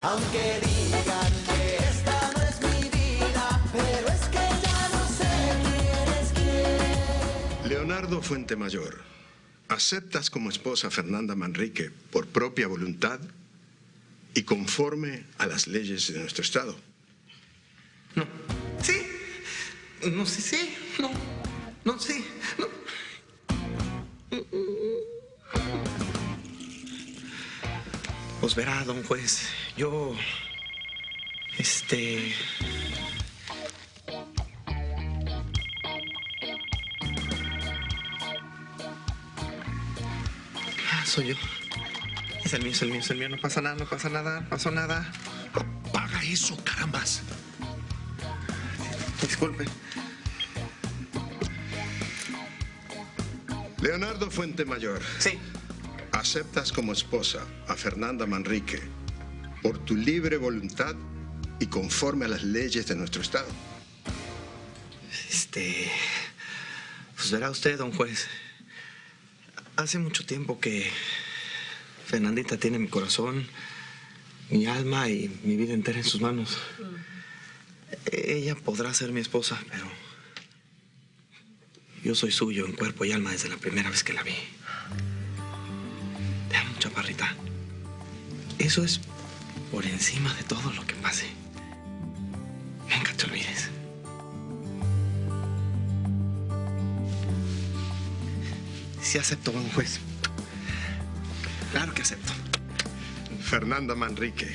Aunque digan que esta no es mi vida, pero es que ya no sé quién es quién. Leonardo Fuentemayor, ¿aceptas como esposa a Fernanda Manrique por propia voluntad y conforme a las leyes de nuestro estado? No. Sí. No, sí, sí. No. No, sí. No. Pues verá, don juez, yo... soy yo. Es el mío, es el mío, es el mío. No pasa nada, no pasa nada, no pasó nada. Apaga eso, carambas. Disculpe. Leonardo Fuentemayor, Sí. ¿aceptas como esposa a Fernanda Manrique por tu libre voluntad y conforme a las leyes de nuestro estado? Pues verá usted, don juez. Hace mucho tiempo que Fernandita tiene mi corazón, mi alma y mi vida entera en sus manos. Ella podrá ser mi esposa, pero yo soy suyo en cuerpo y alma desde la primera vez que la vi. Te amo, chaparrita. Eso es por encima de todo lo que pase. Nunca te olvides. Sí acepto, don juez. Claro que acepto. Fernanda Manrique,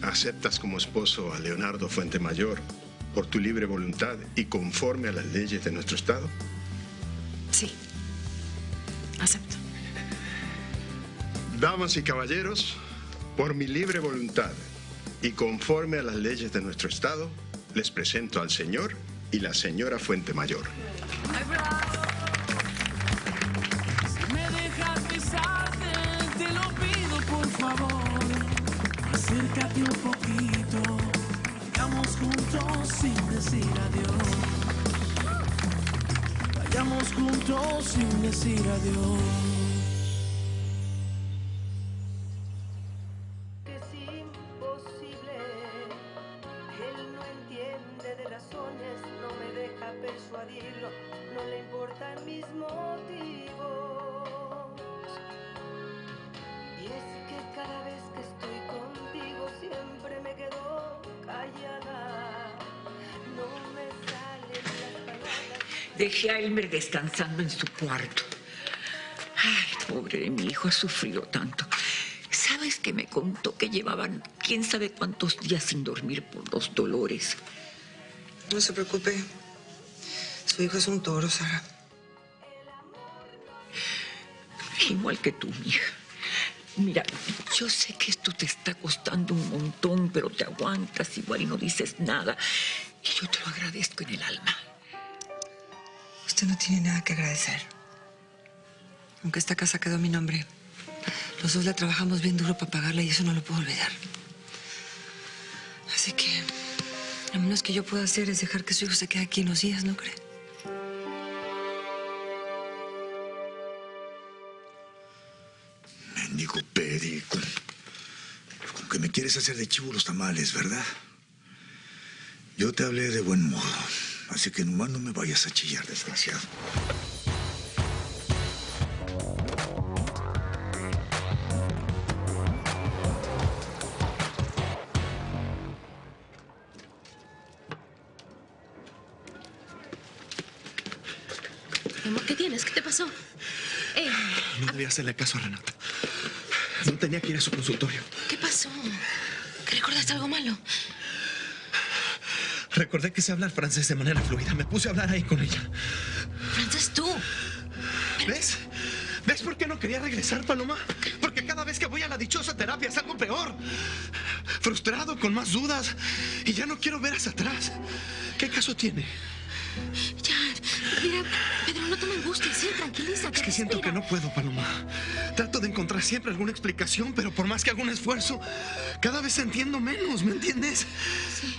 ¿aceptas como esposo a Leonardo Fuentemayor por tu libre voluntad y conforme a las leyes de nuestro estado? Sí, acepto. Damas y caballeros, por mi libre voluntad y conforme a las leyes de nuestro estado, les presento al señor y la señora Fuentemayor. Si me dejas besarte, te lo pido por favor. Acércate un poquito, vayamos juntos sin decir adiós. Vayamos juntos sin decir adiós. Es imposible, él no entiende de razones, no me deja persuadirlo, no le importan mis motivos. Y es que cada vez que estoy contigo siempre me quedo callada, no me salen las palabras. Dejé a Elmer descansando en su cuarto. Ay, pobre de mi hijo, ha sufrido tanto. ¿Sabes que me contó que llevaban quién sabe cuántos días sin dormir por los dolores? No se preocupe. Su hijo es un toro, Sara. Igual que tú, mija. Mira, yo sé que esto te está costando un montón, pero te aguantas igual y no dices nada. Y yo te lo agradezco en el alma. Usted no tiene nada que agradecer. Aunque esta casa quedó a mi nombre, los dos la trabajamos bien duro para pagarla y eso no lo puedo olvidar. Así que lo menos que yo puedo hacer es dejar que su hijo se quede aquí unos días, ¿no cree? Mendigo Peri, con que me quieres hacer de chivo los tamales, ¿verdad? Yo te hablé de buen modo, así que nomás no me vayas a chillar, desgraciado. Amor, ¿qué tienes? ¿Qué te pasó? No debía hacerle caso a Renata. No tenía que ir a su consultorio. ¿Qué pasó? ¿Que recordaste algo malo? Recordé que sé hablar francés de manera fluida. Me puse a hablar ahí con ella. ¿Francés tú? ¿Ves? ¿Ves por qué no quería regresar, Paloma? Porque cada vez que voy a la dichosa terapia es algo peor. Frustrado, con más dudas. Y ya no quiero ver hacia atrás. ¿Qué caso tiene? Ya, mira, Pedro, no te me angusties, sí, tranquilízate. Es que siento que no puedo, Paloma. Trato de encontrar siempre alguna explicación, pero por más que hago un esfuerzo, cada vez entiendo menos, ¿me entiendes? Sí.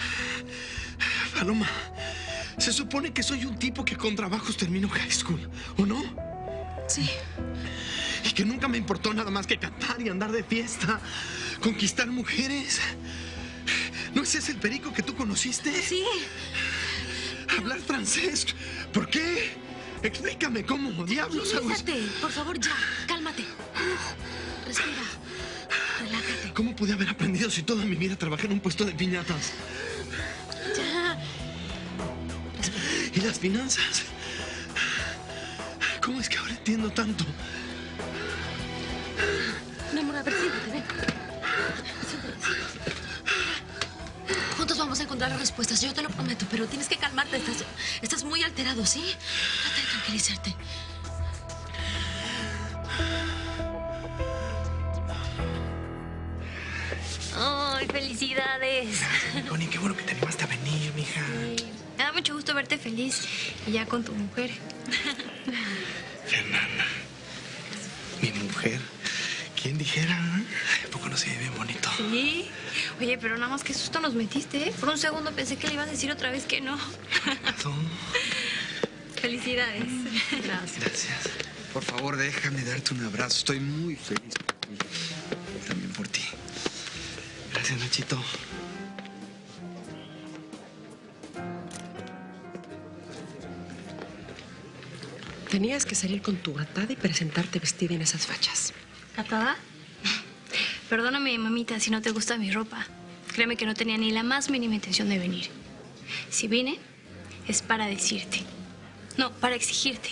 Paloma, se supone que soy un tipo que con trabajos termino high school, ¿o no? Sí. Y que nunca me importó nada más que cantar y andar de fiesta, conquistar mujeres. ¿Ese es el Perico que tú conociste? Sí. ¿Hablar francés? ¿Por qué? Explícame cómo diablos hago eso. Tranquilízate, por favor, ya. Cálmate. Respira. Relájate. ¿Cómo pude haber aprendido si toda mi vida trabajé en un puesto de piñatas? Ya. ¿Y las finanzas? ¿Cómo es que ahora entiendo tanto? Mi amor, a ver, siéntate, ven. Juntos vamos a encontrar las respuestas, yo te lo prometo, pero tienes que calmarte. Estás muy alterado, ¿sí? Trata de tranquilizarte. ¡Ay, felicidades! Connie, qué bueno que te animaste a venir, mija. Sí. Me da mucho gusto verte feliz y ya con tu mujer. Fernanda, mi mujer. ¿Quién dijera? ¿A poco no se ve bien bonito? Sí. Oye, pero nada más qué susto nos metiste, ¿eh? Por un segundo pensé que le ibas a decir otra vez que no. Felicidades. Gracias. Gracias. Por favor, déjame darte un abrazo. Estoy muy feliz por ti. También por ti. Gracias, Nachito. Tenías que salir con tu gatada y presentarte vestida en esas fachas. ¿Gatada? Perdóname, mamita, si no te gusta mi ropa. Créeme que no tenía ni la más mínima intención de venir. Si vine, es para decirte. No, para exigirte.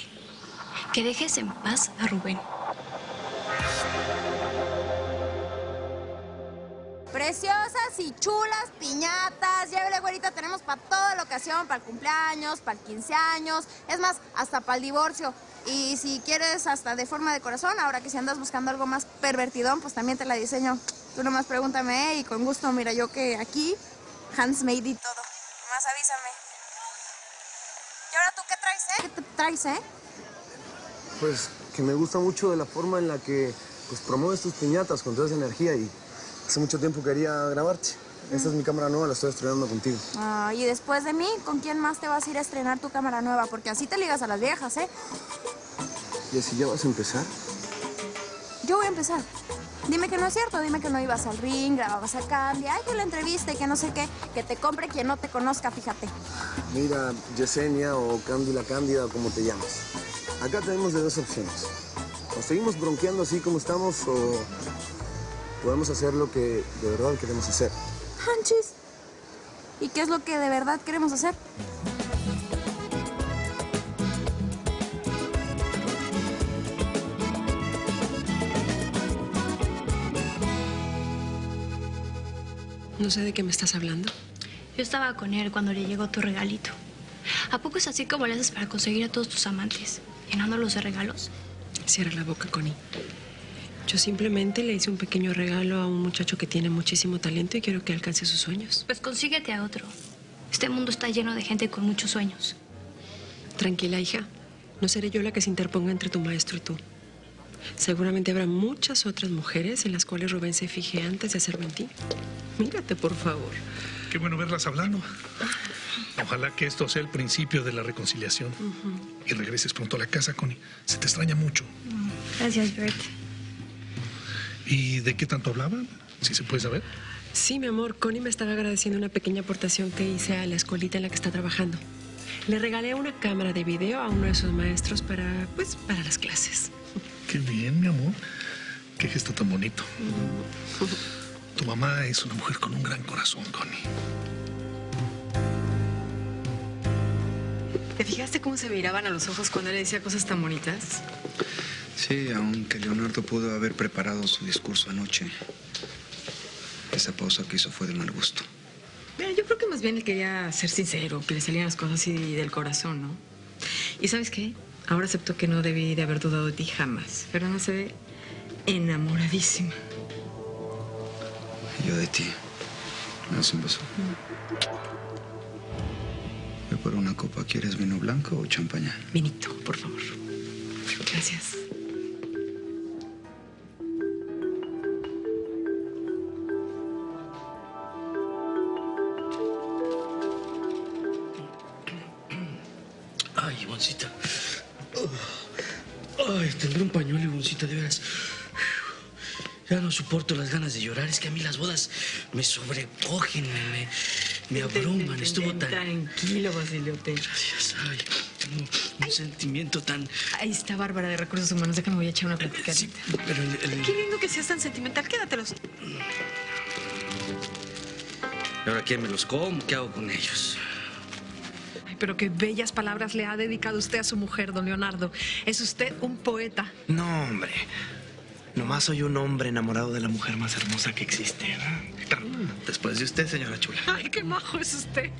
Que dejes en paz a Rubén. Preciosas y chulas piñatas. Llévele, güerita, tenemos para toda la ocasión, para el cumpleaños, para el 15 años, es más, hasta para el divorcio. Y si quieres hasta de forma de corazón, ahora que si andas buscando algo más pervertidón, pues también te la diseño. Tú nomás pregúntame, y con gusto, mira, yo que aquí, handmade y todo. Nomás avísame. ¿Y ahora tú qué traes, ¿Qué te traes, Pues que me gusta mucho de la forma en la que pues, promueves tus piñatas con toda esa energía y hace mucho tiempo quería grabarte. Esta es mi cámara nueva, la estoy estrenando contigo. Y después de mí, ¿con quién más te vas a ir a estrenar tu cámara nueva? Porque así te ligas a las viejas, ¿Y así ya vas a empezar? Yo voy a empezar. Dime que no es cierto, dime que no ibas al ring, grababas a Candy, ay, que la entrevista y que no sé qué, que te compre quien no te conozca, fíjate. Mira, Yesenia o Candy la Cándida o como te llamas. Acá tenemos de dos opciones. O seguimos bronqueando así como estamos o podemos hacer lo que de verdad queremos hacer. Hanchis. ¿Y qué es lo que de verdad queremos hacer? No sé de qué me estás hablando. Yo estaba con él cuando le llegó tu regalito. ¿A poco es así como le haces para conseguir a todos tus amantes? ¿Llenándolos de regalos? Cierra la boca, Connie. Yo simplemente le hice un pequeño regalo a un muchacho que tiene muchísimo talento y quiero que alcance sus sueños. Pues consíguete a otro. Este mundo está lleno de gente con muchos sueños. Tranquila, hija. No seré yo la que se interponga entre tu maestro y tú. Seguramente habrá muchas otras mujeres en las cuales Rubén se fije antes de hacerlo en ti. Mírate, por favor. Qué bueno verlas hablando. Ojalá que esto sea el principio de la reconciliación. Y regreses pronto a la casa, Connie. Se te extraña mucho. Gracias, Bert. ¿Y de qué tanto hablaban? Si se puede saber. Sí, mi amor. Connie me estaba agradeciendo una pequeña aportación que hice a la escuelita en la que está trabajando. Le regalé una cámara de video a uno de sus maestros para las clases. Qué bien, mi amor. Qué gesto tan bonito. Tu mamá es una mujer con un gran corazón, Connie. ¿Te fijaste cómo se miraban a los ojos cuando él decía cosas tan bonitas? Sí, aunque Leonardo pudo haber preparado su discurso anoche, esa pausa que hizo fue de mal gusto. Mira, yo creo que más bien él quería ser sincero, que le salían las cosas así del corazón, ¿no? ¿Y sabes qué? Ahora acepto que no debí de haber dudado de ti jamás. Fernanda se ve enamoradísima. Yo de ti. ¿Me das un beso? Voy por una copa. ¿Quieres vino blanco o champaña? Vinito, por favor. Gracias. Ay, Ivoncita. Ay, tendré un pañuelo, Ivoncita, de veras. Ya no soporto las ganas de llorar. Es que a mí las bodas me sobrecogen, me abruman. Estuvo tan... Tranquilo, Basiliote. Gracias. Ay, tengo un sentimiento tan... Ahí está Bárbara de Recursos Humanos. Déjame, voy a echar una platicadita. Sí, pero Qué lindo que seas tan sentimental. Quédatelos. ¿Y ahora quién me los como? ¿Qué hago con ellos? Ay, pero qué bellas palabras le ha dedicado usted a su mujer, don Leonardo. Es usted un poeta. No, hombre. Nomás soy un hombre enamorado de la mujer más hermosa que existe, ¿verdad? Después de usted, señora chula. Ay, qué majo es usted.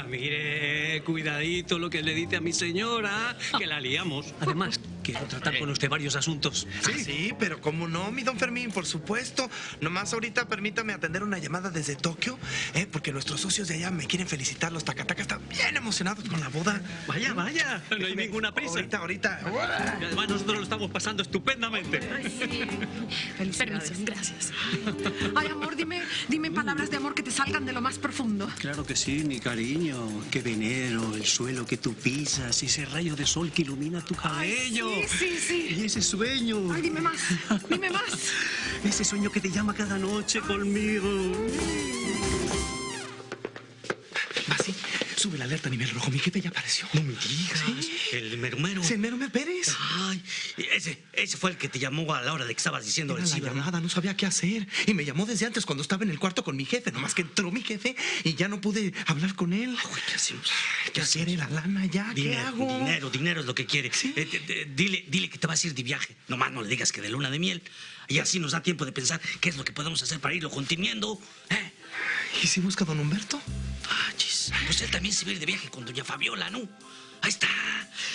Mire, cuidadito lo que le dice a mi señora, que la liamos. Además, quiero tratar con usted varios asuntos. Sí, pero ¿cómo no, mi don Fermín? Por supuesto. Nomás ahorita permítame atender una llamada desde Tokio, porque nuestros socios de allá me quieren felicitar. Los tacatacas están bien emocionados con la boda. Vaya, vaya. No hay ninguna prisa. Ahorita. Y además nosotros lo estamos pasando estupendamente. Permiso, gracias. Ay, amor, dime palabras de amor que te salgan de lo más profundo. Claro que sí, mi cariño. Qué venero, el suelo que tú pisas, ese rayo de sol que ilumina tu cabello. Ay, sí. Y ese sueño. Ay, dime más. Ese sueño que te llama cada noche conmigo. Basi, sube la alerta a nivel rojo. Mi jefe ya apareció. No me digas. ¿Sí? El meromero. ¿Sí, el Meromero Pérez? Ay, ese fue el que te llamó a la hora de que estabas diciendo Era el la sí, ¿verdad? llamada, no sabía qué hacer. Y me llamó desde antes cuando estaba en el cuarto con mi jefe. Nomás que entró mi jefe y ya no pude hablar con él. Ay, ¿qué hacemos? ¿Qué quiere la lana ya? ¿Qué hago? Dinero es lo que quiere. ¿Sí? Dile que te vas a ir de viaje. Nomás no le digas que de luna de miel. Y así nos da tiempo de pensar qué es lo que podemos hacer para irlo conteniendo. ¿Y si busca a don Humberto? Chis, pues él también se va a ir de viaje con doña Fabiola, ¿no? Ahí está.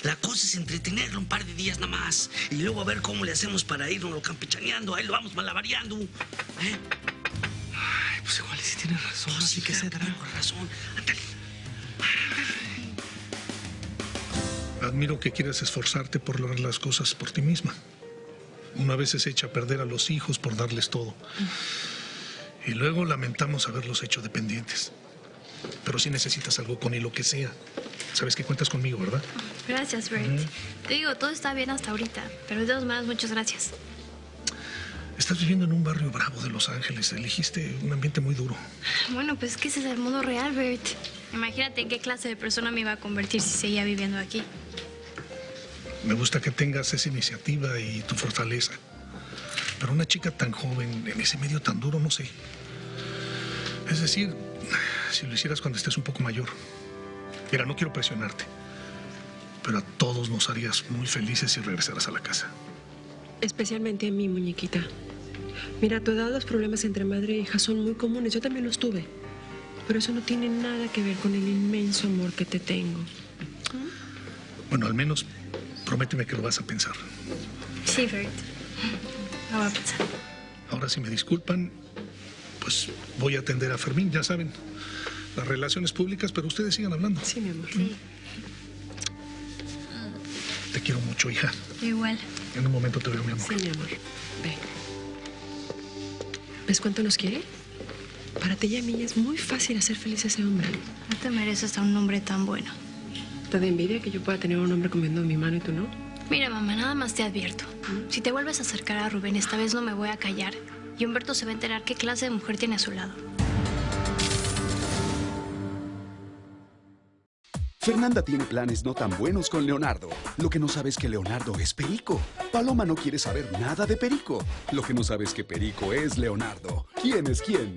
La cosa es entretenerlo un par de días nada más. Y luego a ver cómo le hacemos para irnos campechaneando. Ahí lo vamos malabareando. Ay, pues igual sí tiene razón. Pues así sí, que se dará. tengo razón. Ándale. Admiro que quieras esforzarte por lograr las cosas por ti misma. Una vez se echa a perder a los hijos por darles todo. Y luego lamentamos haberlos hecho dependientes. Pero si necesitas algo con él, lo que sea. Sabes que cuentas conmigo, ¿verdad? Gracias, Bert. Te digo, todo está bien hasta ahorita, pero de todas maneras, muchas gracias. Estás viviendo en un barrio bravo de Los Ángeles. Elegiste un ambiente muy duro. Bueno, pues que ese es el mundo real, Bert. Imagínate en qué clase de persona me iba a convertir si seguía viviendo aquí. Me gusta que tengas esa iniciativa y tu fortaleza. Pero una chica tan joven, en ese medio tan duro, no sé. Es decir, si lo hicieras cuando estés un poco mayor. Mira, no quiero presionarte, pero a todos nos harías muy felices si regresaras a la casa. Especialmente a mí, muñequita. Mira, a tu edad los problemas entre madre e hija son muy comunes. Yo también los tuve. Pero eso no tiene nada que ver con el inmenso amor que te tengo. Bueno, al menos prométeme que lo vas a pensar. Sí, Bert. Lo voy a pensar. Ahora, si me disculpan, pues voy a atender a Fermín, ya saben. Las relaciones públicas, pero ustedes sigan hablando. Sí, mi amor. Sí. Te quiero mucho, hija. Igual. En un momento te veo, mi amor. Sí, mi amor. Ve. ¿Ves cuánto nos quiere? Para ti y a mí es muy fácil hacer feliz a ese hombre. No te mereces a un hombre tan bueno. ¿Te da envidia que yo pueda tener un hombre comiendo mi mano y tú no? Mira, mamá, nada más te advierto. Si te vuelves a acercar a Rubén, esta vez no me voy a callar. Y Humberto se va a enterar qué clase de mujer tiene a su lado. Fernanda tiene planes no tan buenos con Leonardo. Lo que no sabe es que Leonardo es Perico. Paloma no quiere saber nada de Perico. Lo que no sabe es que Perico es Leonardo. ¿Quién es quién?